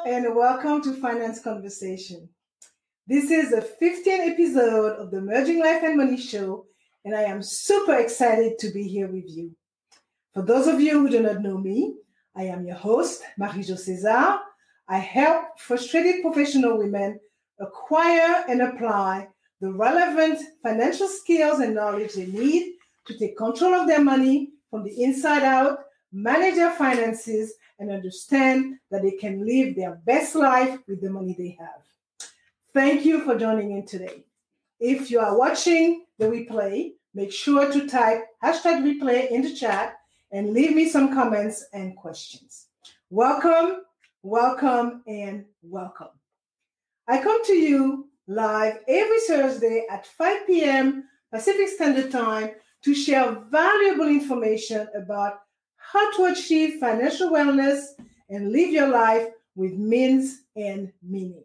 and welcome to Finance Conversation. This is the 15th episode of the Merging Life and Money Show, and I am super excited to be here with you. For those of you who do not know me, I am your host, Marie-Jo César. I help frustrated professional women acquire and apply the relevant financial skills and knowledge they need to take control of their money from the inside out, manage their finances, and understand that they can live their best life with the money they have. Thank you for joining in today. If you are watching the replay, make sure to type #replay in the chat and leave me some comments and questions. Welcome, welcome, and welcome. I come to you live every Thursday at 5 p.m. Pacific Standard Time to share valuable information about how to achieve financial wellness and live your life with means and meaning.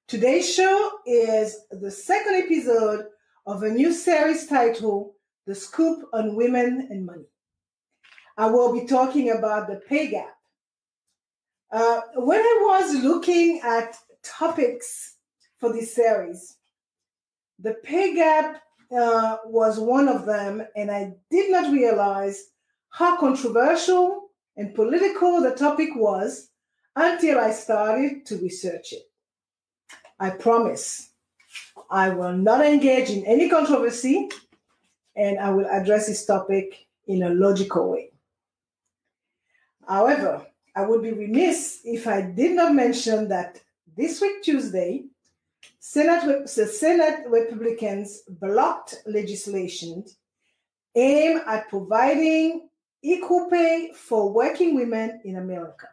Today's show is the second episode of a new series titled The Scoop on Women and Money. I will be talking about the pay gap. When I was looking at topics for this series, the pay gap was one of them, and I did not realize how controversial and political the topic was until I started to research it. I promise I will not engage in any controversy, and I will address this topic in a logical way. However, I would be remiss if I did not mention that this week, Tuesday, the Senate Republicans blocked legislation aimed at providing equal pay for working women in America.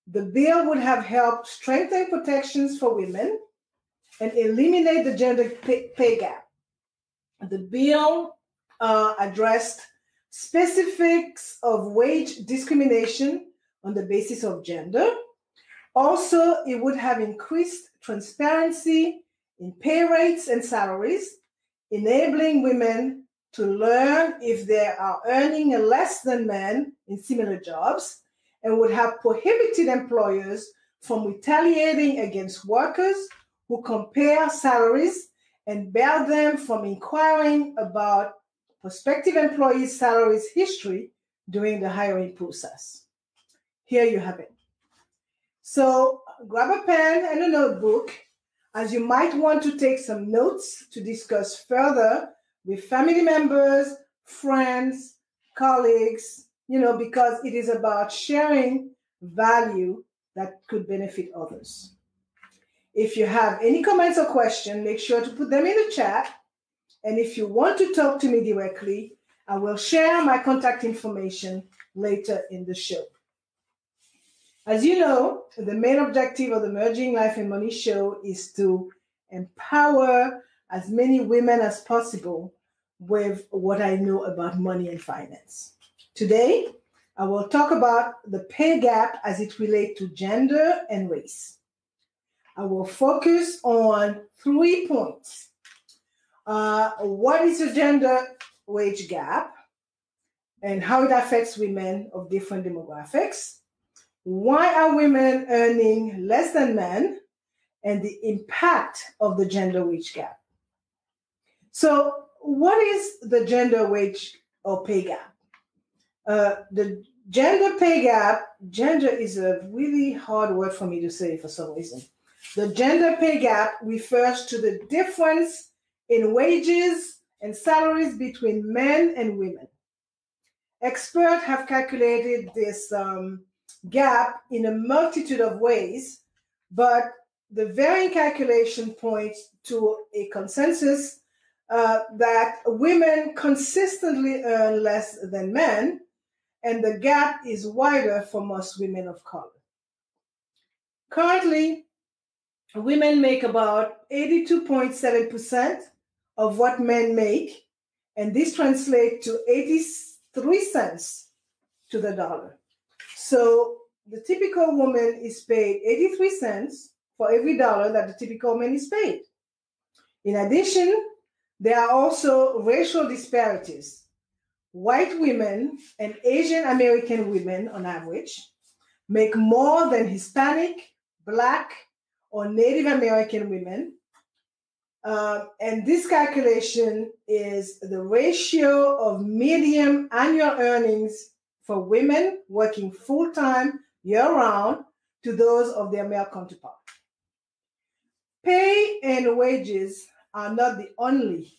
The bill would have helped strengthen protections for women and eliminate the gender pay gap. The bill addressed specifics of wage discrimination on the basis of gender. Also, it would have increased transparency in pay rates and salaries, enabling women to learn if they are earning less than men in similar jobs, and would have prohibited employers from retaliating against workers who compare salaries and bar them from inquiring about prospective employees' salaries history during the hiring process. Here you have it. So grab a pen and a notebook, as you might want to take some notes to discuss further with family members, friends, colleagues, because it is about sharing value that could benefit others. If you have any comments or questions, make sure to put them in the chat. And if you want to talk to me directly, I will share my contact information later in the show. As you know, the main objective of the Merging Life and Money Show is to empower as many women as possible with what I know about money and finance. Today, I will talk about the pay gap as it relates to gender and race. I will focus on 3 points. What is the gender wage gap and how it affects women of different demographics? Why are women earning less than men, and the impact of the gender wage gap? So what is the gender wage or pay gap? The gender pay gap, gender is a really hard word for me to say for some reason. The gender pay gap refers to the difference in wages and salaries between men and women. Experts have calculated this gap in a multitude of ways, but the varying calculation points to a consensus that women consistently earn less than men, and the gap is wider for most women of color. Currently, women make about 82.7% of what men make, and this translates to 83 cents to the dollar. So the typical woman is paid 83 cents for every dollar that the typical man is paid. In addition, there are also racial disparities. White women and Asian American women, on average, make more than Hispanic, Black, or Native American women. And this calculation is the ratio of median annual earnings for women working full-time year-round to those of their male counterpart. Pay and wages are not the only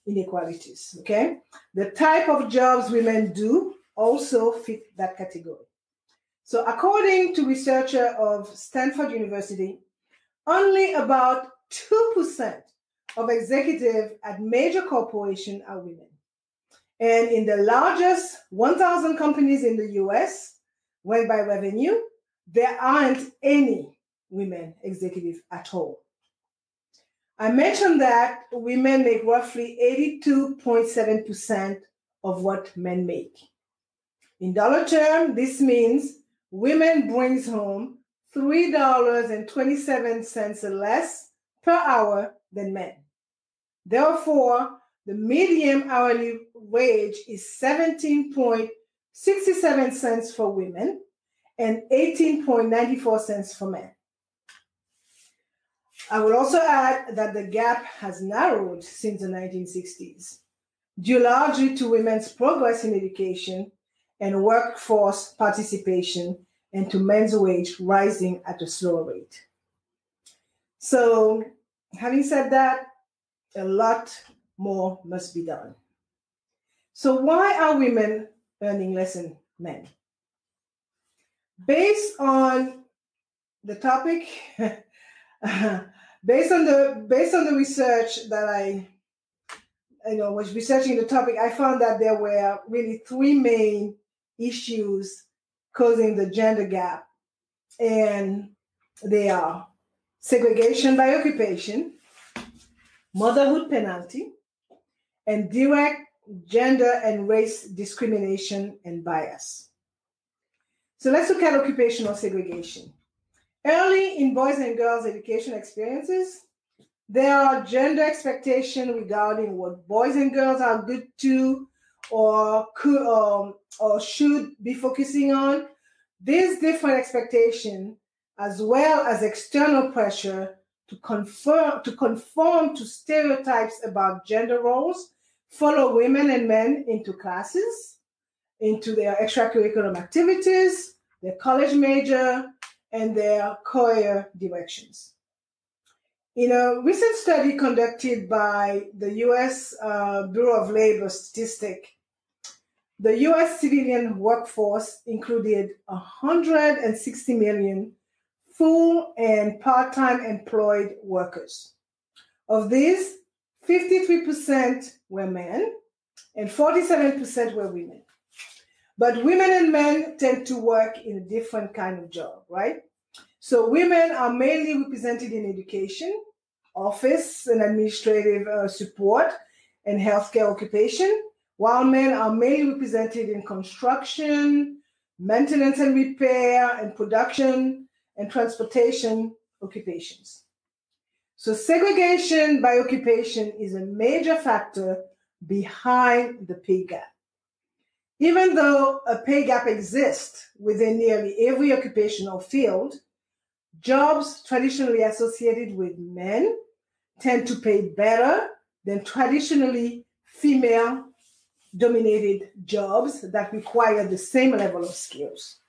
inequalities, okay? The type of jobs women do also fit that category. So according to researcher of Stanford University, only about 2% of executives at major corporations are women. And in the largest 1,000 companies in the US, when by revenue, there aren't any women executives at all. I mentioned that women make roughly 82.7% of what men make. In dollar terms, this means women brings home $3.27 less per hour than men. Therefore, the median hourly wage is 17.67 cents for women and 18.94 cents for men. I will also add that the gap has narrowed since the 1960s, due largely to women's progress in education and workforce participation, and to men's wage rising at a slower rate. So, having said that, a lot more must be done. So why are women earning less than men? Based on the topic, based on the research that I was researching the topic, I found that there were really three main issues causing the gender gap, and they are segregation by occupation, motherhood penalty, and direct gender and race discrimination and bias. So let's look at occupational segregation. Early in boys and girls' education experiences, there are gender expectations regarding what boys and girls are good to or could or should be focusing on. These different expectations, as well as external pressure to conform to stereotypes about gender roles, follow women and men into classes, into their extracurricular activities, their college major, and their career directions. In a recent study conducted by the U.S. Bureau of Labor Statistics, the U.S. civilian workforce included 160 million full and part-time employed workers. Of these, 53% were men and 47% were women. But women and men tend to work in a different kind of job, right? So women are mainly represented in education, office and administrative support, and healthcare occupation, while men are mainly represented in construction, maintenance and repair, and production and transportation occupations. So segregation by occupation is a major factor behind the pay gap. Even though a pay gap exists within nearly every occupational field, jobs traditionally associated with men tend to pay better than traditionally female-dominated jobs that require the same level of skills.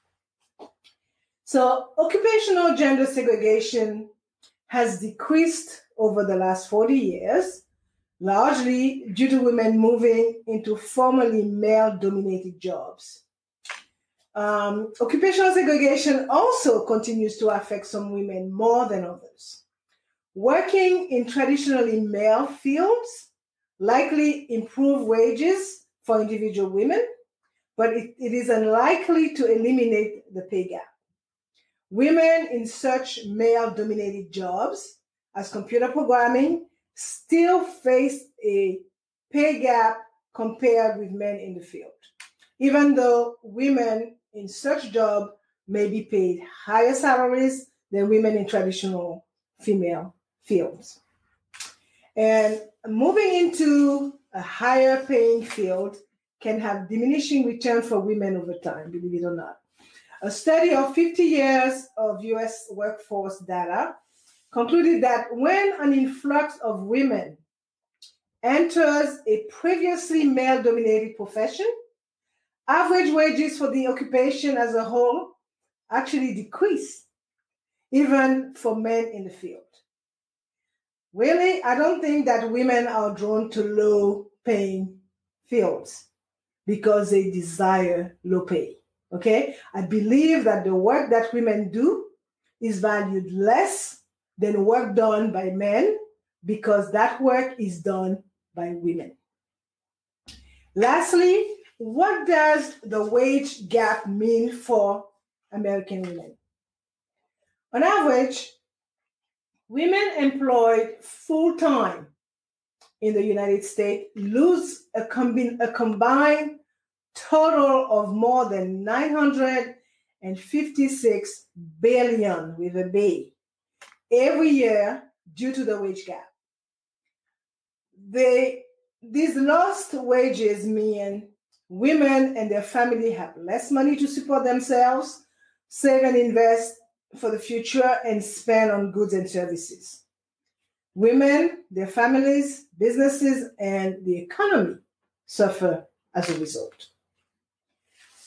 So occupational gender segregation has decreased over the last 40 years, largely due to women moving into formerly male-dominated jobs. Occupational segregation also continues to affect some women more than others. Working in traditionally male fields likely improve wages for individual women, but it is unlikely to eliminate the pay gap. Women in such male-dominated jobs as computer programming still face a pay gap compared with men in the field, even though women in such jobs may be paid higher salaries than women in traditional female fields. And moving into a higher paying field can have diminishing return for women over time, believe it or not. A study of 50 years of US workforce data concluded that when an influx of women enters a previously male-dominated profession, average wages for the occupation as a whole actually decrease, even for men in the field. Really, I don't think that women are drawn to low-paying fields because they desire low pay, okay? I believe that the work that women do is valued less than work done by men because that work is done by women. Lastly, what does the wage gap mean for American women? On average, women employed full-time in the United States lose a combined total of more than $956 billion with a B every year due to the wage gap. These lost wages mean women and their family have less money to support themselves, save and invest for the future, and spend on goods and services. Women, their families, businesses, and the economy suffer as a result.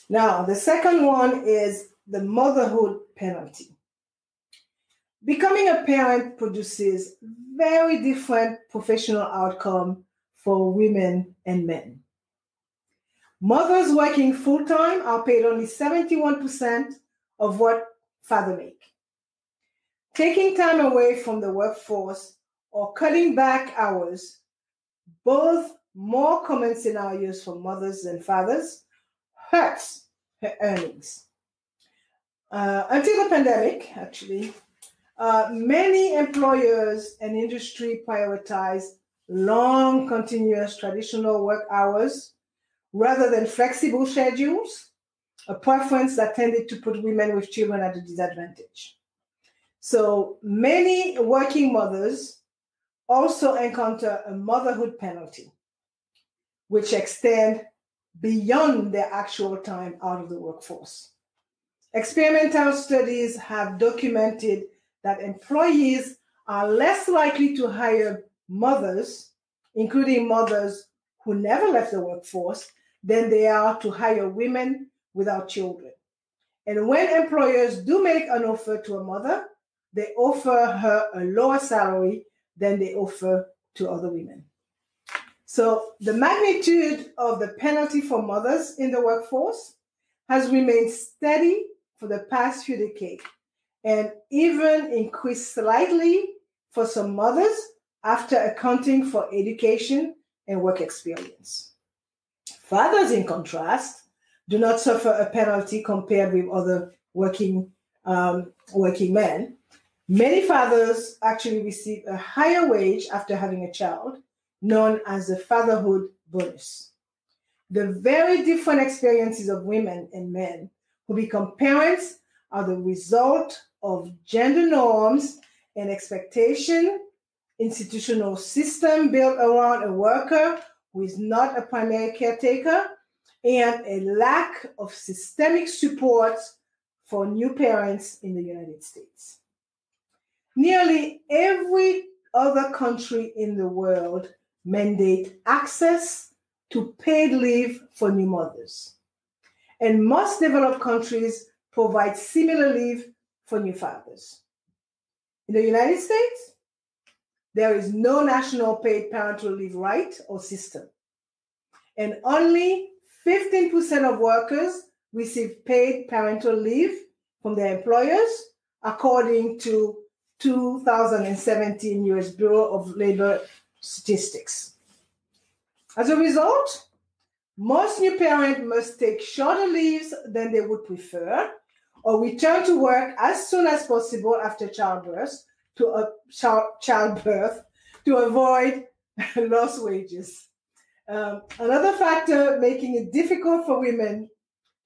Now, the second one is the motherhood penalty. Becoming a parent produces very different professional outcomes for women and men. Mothers working full-time are paid only 71% of what fathers make. Taking time away from the workforce or cutting back hours, both more common scenarios for mothers than fathers, hurts her earnings. Until the pandemic, actually, many employers and industry prioritize long, continuous traditional work hours rather than flexible schedules, a preference that tended to put women with children at a disadvantage. So many working mothers also encounter a motherhood penalty, which extend beyond their actual time out of the workforce. Experimental studies have documented that employees are less likely to hire mothers, including mothers who never left the workforce, than they are to hire women without children. And when employers do make an offer to a mother, they offer her a lower salary than they offer to other women. So the magnitude of the penalty for mothers in the workforce has remained steady for the past few decades and even increased slightly for some mothers after accounting for education and work experience. Fathers, in contrast, do not suffer a penalty compared with other working men. Many fathers actually receive a higher wage after having a child, known as the fatherhood bonus. The very different experiences of women and men who become parents are the result of gender norms and expectation, institutional system built around a worker who is not a primary caretaker, and a lack of systemic support for new parents in the United States. Nearly every other country in the world mandate access to paid leave for new mothers. And most developed countries provide similar leave for new fathers. In the United States, there is no national paid parental leave right or system. And only 15% of workers receive paid parental leave from their employers, according to 2017 US Bureau of Labor Statistics. As a result, most new parents must take shorter leaves than they would prefer or return to work as soon as possible after childbirth to avoid lost wages. Another factor making it difficult for women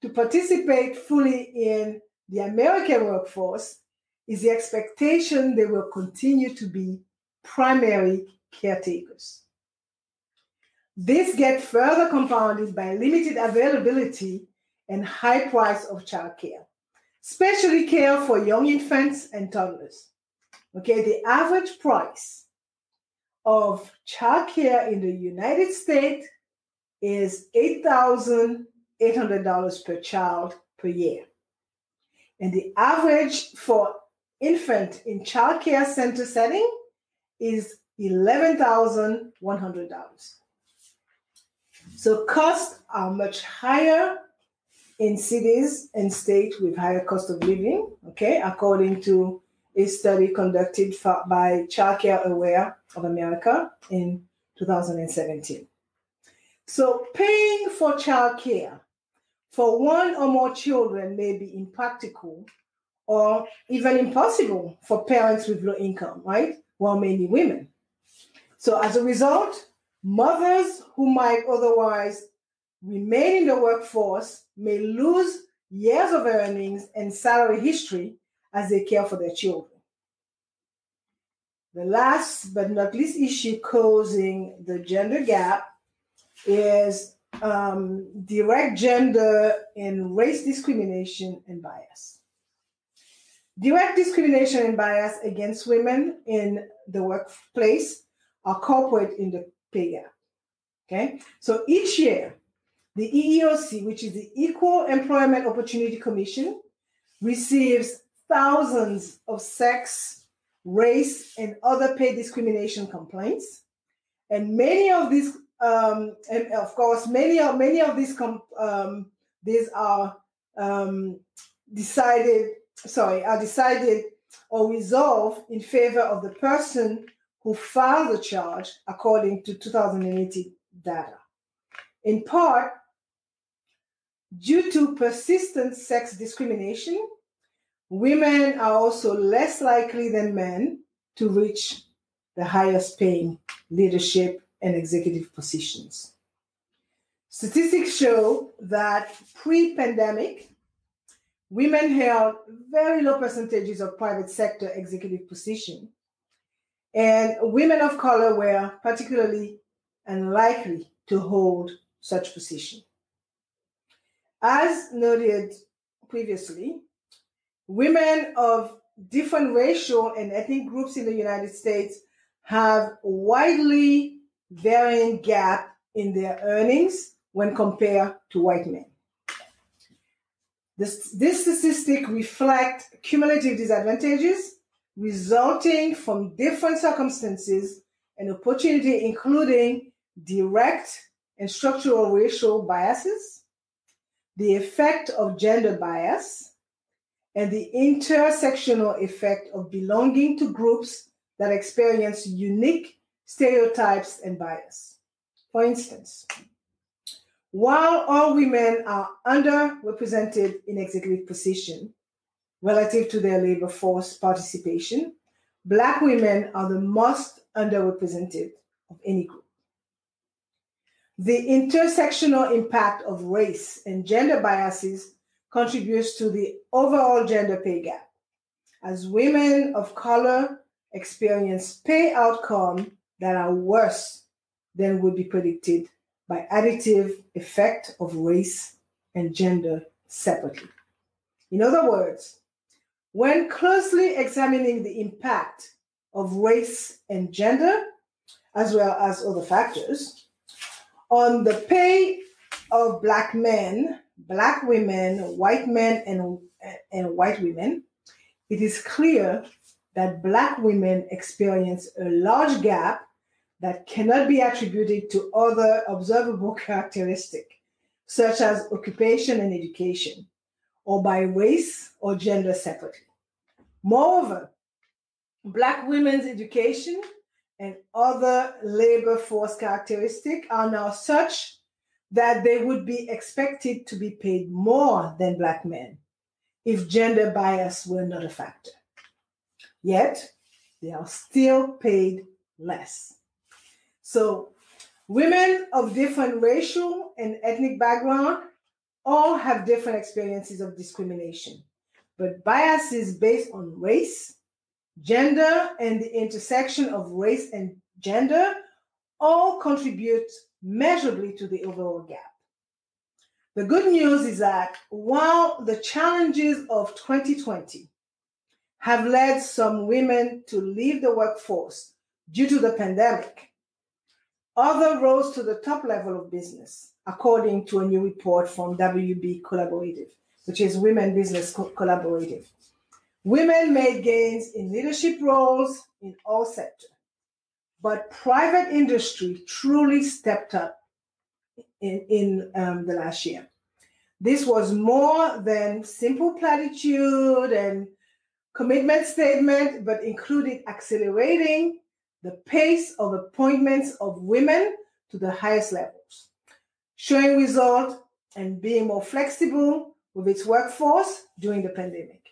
to participate fully in the American workforce is the expectation they will continue to be primary caretakers. This gets further compounded by limited availability and high price of childcare. especially care for young infants and toddlers. Okay, the average price of childcare in the United States is $8,800 per child per year. And the average for infant in childcare center setting is $11,100. So costs are much higher in cities and states with higher cost of living, okay, according to a study conducted by Childcare Aware of America in 2017. So paying for childcare for one or more children may be impractical or even impossible for parents with low income, right? Well, mainly women. So as a result, mothers who might otherwise remain in the workforce may lose years of earnings and salary history as they care for their children. The last but not least issue causing the gender gap is direct gender and race discrimination and bias. Direct discrimination and bias against women in the workplace are corporate in the pay gap. Okay, so each year, the EEOC, which is the Equal Employment Opportunity Commission, receives thousands of sex, race, and other pay discrimination complaints, and many of these, and of course, many of these are decided or resolved in favor of the person who filed the charge, according to 2018 data. In part, due to persistent sex discrimination, women are also less likely than men to reach the highest paying leadership and executive positions. Statistics show that pre-pandemic, women held very low percentages of private sector executive positions, and women of color were particularly unlikely to hold such position. As noted previously, women of different racial and ethnic groups in the United States have widely varying gap in their earnings when compared to white men. This statistic reflects cumulative disadvantages resulting from different circumstances and opportunity, including direct and structural racial biases, the effect of gender bias, and the intersectional effect of belonging to groups that experience unique stereotypes and bias. For instance, while all women are underrepresented in executive positions relative to their labor force participation, Black women are the most underrepresented of any group. The intersectional impact of race and gender biases contributes to the overall gender pay gap, as women of color experience pay outcomes that are worse than would be predicted by additive effect of race and gender separately. In other words, when closely examining the impact of race and gender, as well as other factors, on the pay of Black men, Black women, white men, and white women, it is clear that Black women experience a large gap that cannot be attributed to other observable characteristics, such as occupation and education, or by race or gender separately. Moreover, Black women's education and other labor force characteristics are now such that they would be expected to be paid more than Black men if gender bias were not a factor. Yet, they are still paid less. So, women of different racial and ethnic background all have different experiences of discrimination, but biases based on race, gender, and the intersection of race and gender all contribute measurably to the overall gap. The good news is that while the challenges of 2020 have led some women to leave the workforce due to the pandemic, others rose to the top level of business, according to a new report from WB Collaborative, which is Women Business Collaborative. Women made gains in leadership roles in all sectors, but private industry truly stepped up in the last year. This was more than simple platitude and commitment statement, but included accelerating the pace of appointments of women to the highest levels, showing results and being more flexible with its workforce during the pandemic.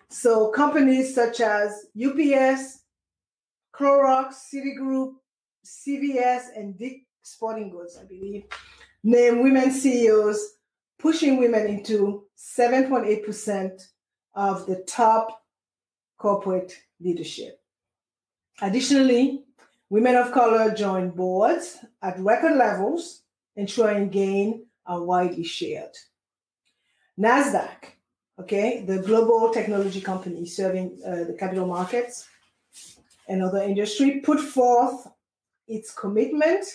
So companies such as UPS, Clorox, Citigroup, CVS, and Dick's Sporting Goods, I believe, named women CEOs, pushing women into 7.8% of the top corporate leadership. Additionally, women of color joined boards at record levels, ensuring gains are widely shared. NASDAQ, the global technology company serving the capital markets and other industry, put forth its commitment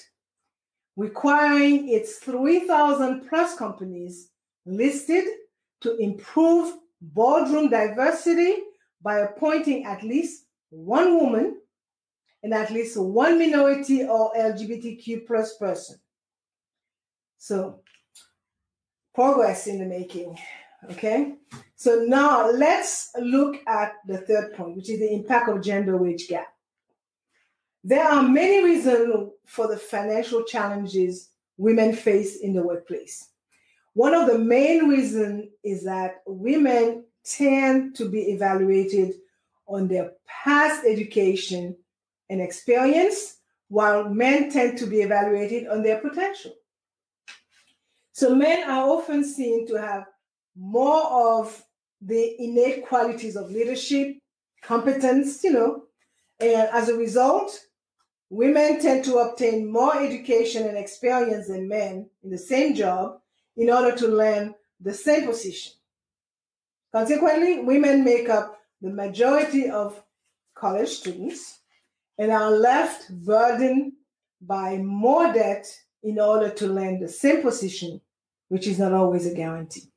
requiring its 3,000 plus companies listed to improve boardroom diversity by appointing at least one woman and at least one minority or LGBTQ plus person. So, progress in the making, okay? So now let's look at the third point, which is the impact of gender wage gap. There are many reasons for the financial challenges women face in the workplace. One of the main reasons is that women tend to be evaluated on their past education and experience, while men tend to be evaluated on their potential. So men are often seen to have more of the innate qualities of leadership, competence, and as a result, women tend to obtain more education and experience than men in the same job in order to land the same position. Consequently, women make up the majority of college students and are left burdened by more debt in order to land the same position, which is not always a guarantee.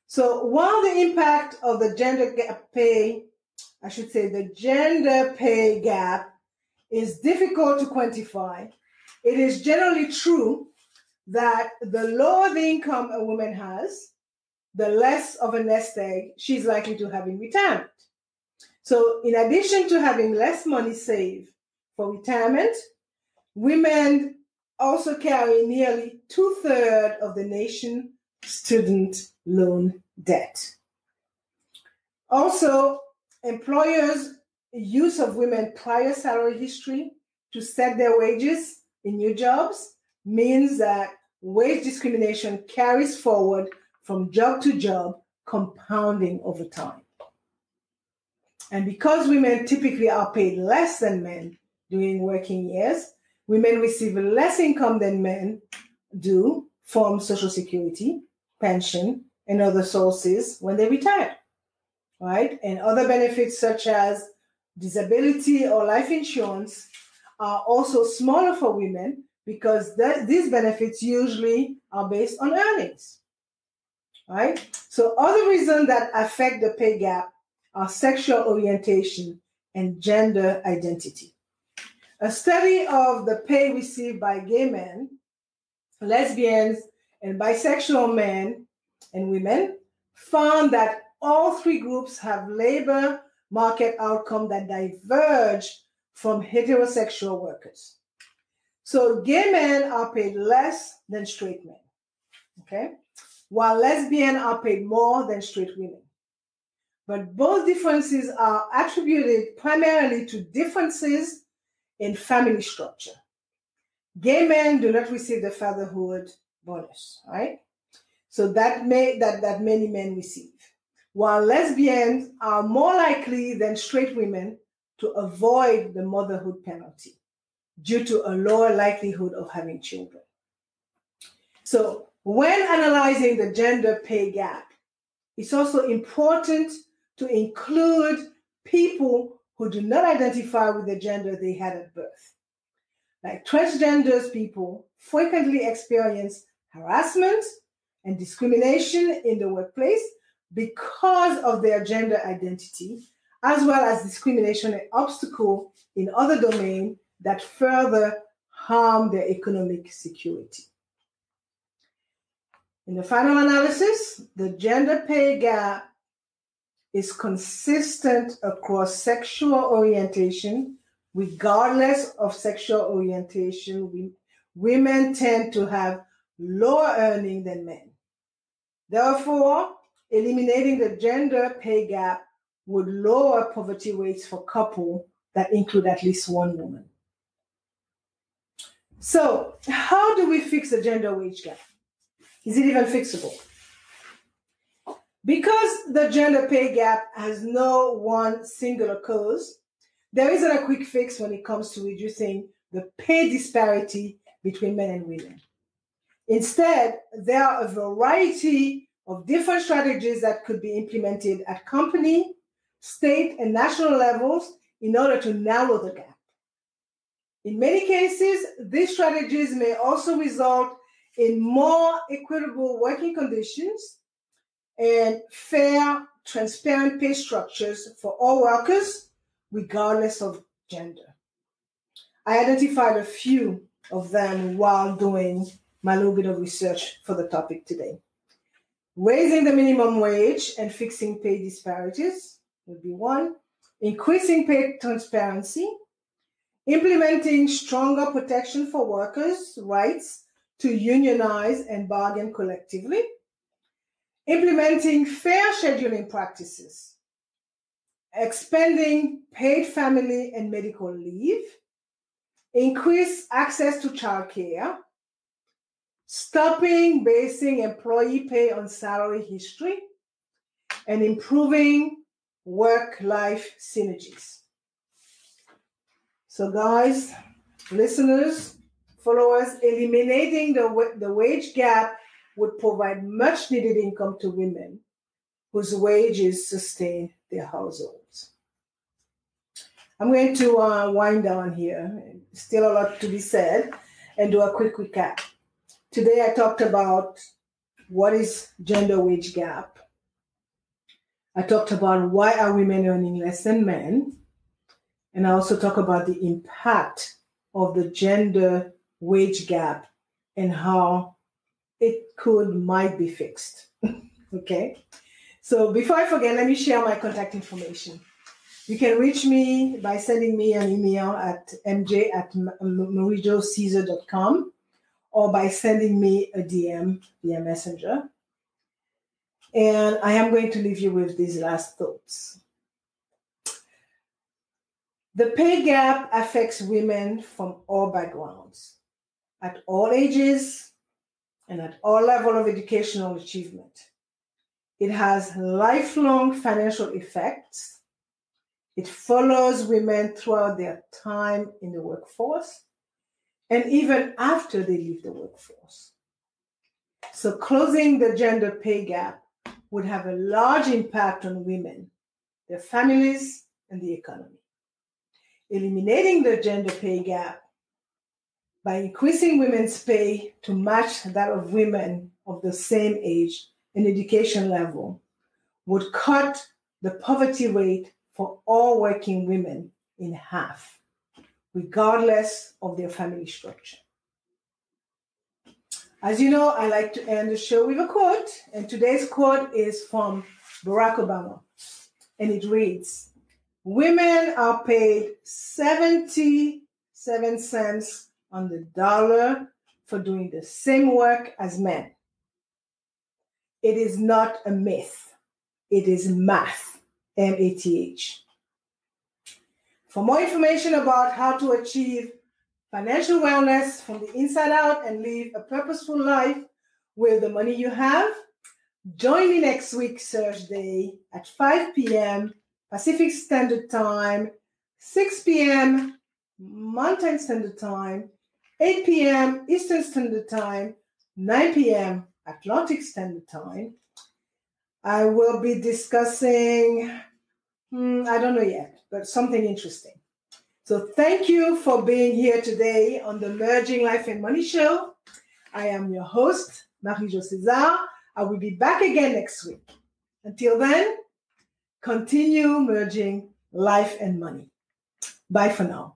So while the impact of the gender pay gap is difficult to quantify, it is generally true that the lower the income a woman has, the less of a nest egg she's likely to have in retirement. So in addition to having less money saved for retirement, women also carry nearly 2/3 of the nation's student loan debt. Also, employers' use of women's prior salary history to set their wages in new jobs means that wage discrimination carries forward from job to job, compounding over time. And because women typically are paid less than men during working years, women receive less income than men do from Social Security, pension, and other sources when they retire, right? And other benefits such as disability or life insurance are also smaller for women because these benefits usually are based on earnings, right? So other reasons that affect the pay gap are sexual orientation and gender identity. A study of the pay received by gay men, lesbians, and bisexual men and women found that all three groups have labor market outcomes that diverge from heterosexual workers. So gay men are paid less than straight men, okay? While lesbians are paid more than straight women. But both differences are attributed primarily to differences in family structure. Gay men do not receive the fatherhood bonus, right? So that many men receive. While lesbians are more likely than straight women to avoid the motherhood penalty due to a lower likelihood of having children. So When analyzing the gender pay gap, it's also important to include people who do not identify with the gender they had at birth. Like transgender people frequently experience harassment and discrimination in the workplace because of their gender identity, as well as discrimination and obstacle in other domains that further harm their economic security. In the final analysis, the gender pay gap is consistent across sexual orientation. Regardless of sexual orientation, women tend to have lower earning than men. Therefore, eliminating the gender pay gap would lower poverty rates for couples that include at least one woman. So, how do we fix the gender wage gap? Is it even fixable? Because the gender pay gap has no one singular cause, there isn't a quick fix when it comes to reducing the pay disparity between men and women. Instead, there are a variety of different strategies that could be implemented at company, state, and national levels in order to narrow the gap. In many cases, these strategies may also result in more equitable working conditions and fair, transparent pay structures for all workers, regardless of gender. I identified a few of them while doing my little bit of research for the topic today. Raising the minimum wage and fixing pay disparities would be one. Increasing pay transparency. Implementing stronger protection for workers' rights to unionize and bargain collectively. Implementing fair scheduling practices. Expanding paid family and medical leave. Increase access to childcare. Stopping basing employee pay on salary history. And improving work-life synergies. So guys, listeners, followers, eliminating the wage gap would provide much needed income to women whose wages sustain their households. I'm going to wind down here. Still a lot to be said, and do a quick recap. Today I talked about what is gender wage gap. I talked about why are women earning less than men. And I also talk about the impact of the gender wage gap and how it might be fixed. Okay. So before I forget, let me share my contact information. You can reach me by sending me an email at mj@marijocesar.com or by sending me a DM via Messenger. And I am going to leave you with these last thoughts. The pay gap affects women from all backgrounds, at all ages, and at all levels of educational achievement. It has lifelong financial effects. It follows women throughout their time in the workforce and even after they leave the workforce. So closing the gender pay gap would have a large impact on women, their families, and the economy. Eliminating the gender pay gap by increasing women's pay to match that of women of the same age and education level would cut the poverty rate for all working women in half, regardless of their family structure. As you know, I like to end the show with a quote, and today's quote is from Barack Obama, and it reads, "Women are paid 77 cents on the dollar for doing the same work as men. It is not a myth. It is math, M-A-T-H. For more information about how to achieve financial wellness from the inside out and live a purposeful life with the money you have, join me next week, Thursday at 5 p.m. Pacific Standard Time, 6 p.m. Mountain Standard Time, 8 p.m. Eastern Standard Time, 9 p.m. Atlantic Standard Time. I will be discussing, I don't know yet, but something interesting. So thank you for being here today on the Merging Life and Money Show. I am your host, Marie-Jo César. I will be back again next week. Until then, continue merging life and money. Bye for now.